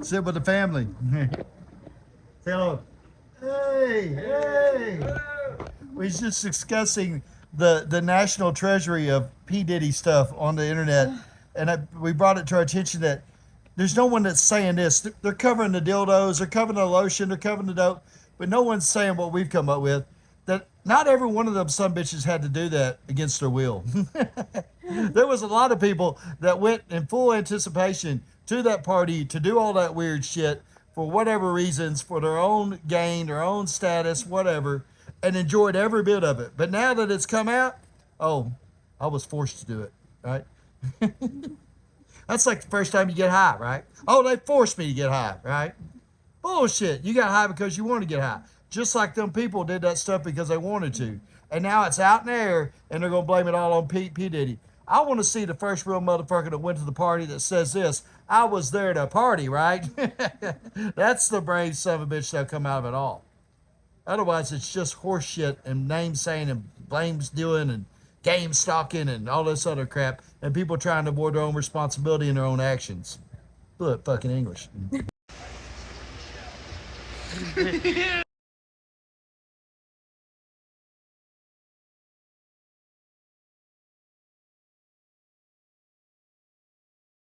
Sit with the family. Say hello. Hey. We're just discussing the national treasury of P. Diddy stuff on the internet. And we brought it to our attention that there's no one that's saying this. They're covering the dildos, they're covering the lotion, they're covering the dope, but no one's saying what we've come up with. That not every one of them son bitches had to do that against their will. There was a lot of people that went in full anticipation to that party to do all that weird shit for whatever reasons, for their own gain, their own status, whatever, and enjoyed every bit of it. But now that it's come out, oh, I was forced to do it, right? That's like the first time you get high, right? Oh, they forced me to get high, right? Bullshit. You got high because you wanted to get high. Just like them people did that stuff because they wanted to. And now it's out in the air, and they're going to blame it all on P. Diddy. I want to see the first real motherfucker that went to the party that says this. I was there at a party, right? That's the brave son of a bitch that'll come out of it all. Otherwise, it's just horse shit and name saying and blames doing and game stalking and all this other crap, and people trying to avoid their own responsibility in their own actions. Look, fucking English.